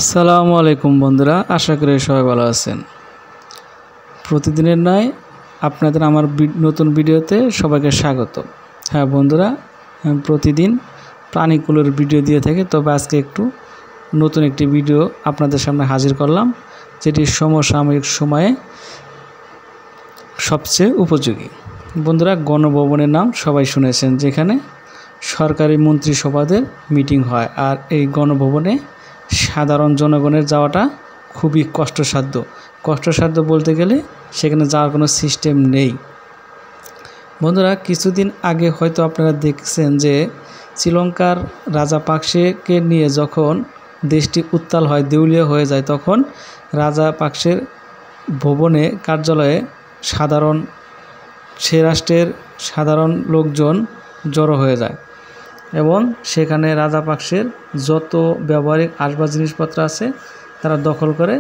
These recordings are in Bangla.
আসসালামু আলাইকুম বন্ধুরা, আশা করি সবাই ভালো আছেন। প্রতিদিনের নয় আপনাদের আমার নতুন ভিডিওতে সবাইকে স্বাগত। হ্যাঁ বন্ধুরা, আমি প্রতিদিন প্রাণীকুলের ভিডিও দিয়ে থাকি, তবে আজকে একটু নতুন একটি ভিডিও আপনাদের সামনে হাজির করলাম, যেটি সমসাময়িক সময়ে সবচেয়ে উপযোগী। বন্ধুরা, গণভবনের নাম সবাই শুনেছেন, যেখানে সরকারি মন্ত্রিসভাদের মিটিং হয়, আর এই গণভবনে সাধারণ জনগণের যাওয়াটা খুবই কষ্টসাধ্য বলতে গেলে সেখানে যাওয়ার কোনো সিস্টেম নেই। বন্ধুরা, কিছুদিন আগে হয়তো আপনারা দেখছেন যে শ্রীলঙ্কার রাজাপাকসেকে নিয়ে যখন দেশটি উত্তাল হয়, দেউলিয়া হয়ে যায়, তখন রাজাপাকসের ভবনে কার্যালয়ে সে রাষ্ট্রের সাধারণ লোকজন জড়ো হয়ে যায় এবং সেখানে রাজাপাকসের যত ব্যবহারিক আসবাব জিনিসপত্র আছে তারা দখল করে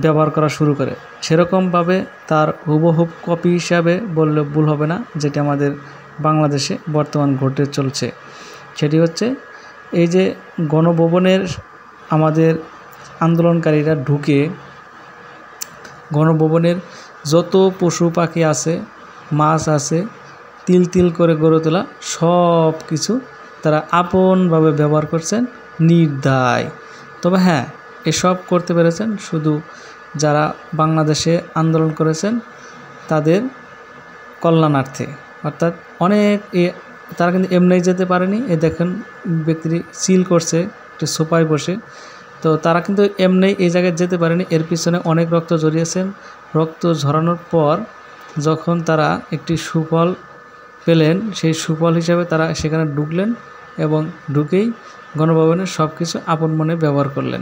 ব্যবহার করা শুরু করে। সেরকমভাবে তার হুবহুব কপি হিসাবে বললে ভুল হবে না, যেটি আমাদের বাংলাদেশে বর্তমান ঘটে চলছে। সেটি হচ্ছে এই যে গণভবনের আমাদের আন্দোলনকারীরা ঢুকে গণভবনের যত পশু পাখি আছে, মাছ আছে, তিল তিল করে গড়ে তোলা সব কিছু তারা আপনভাবে ব্যবহার করছেন নির্দায়। তবে হ্যাঁ, এসব করতে পেরেছেন শুধু যারা বাংলাদেশে আন্দোলন করেছেন তাদের কল্যাণার্থে, অর্থাৎ তারা কিন্তু এমনি যেতে পারেনি। দেখেন, ব্যক্তিটি সিল করছে একটি সোফায় বসে, তো তারা কিন্তু এমনি এই জায়গায় যেতে পারেনি। এর পিছনে অনেক রক্ত ঝরিয়েছেন। রক্ত ঝরানোর পর যখন তারা একটি সুফল পেলেন, সেই সুফল হিসাবে তারা সেখানে ঢুকলেন এবং ঢুকেই গণভবনের সব কিছু আপন মনে ব্যবহার করলেন।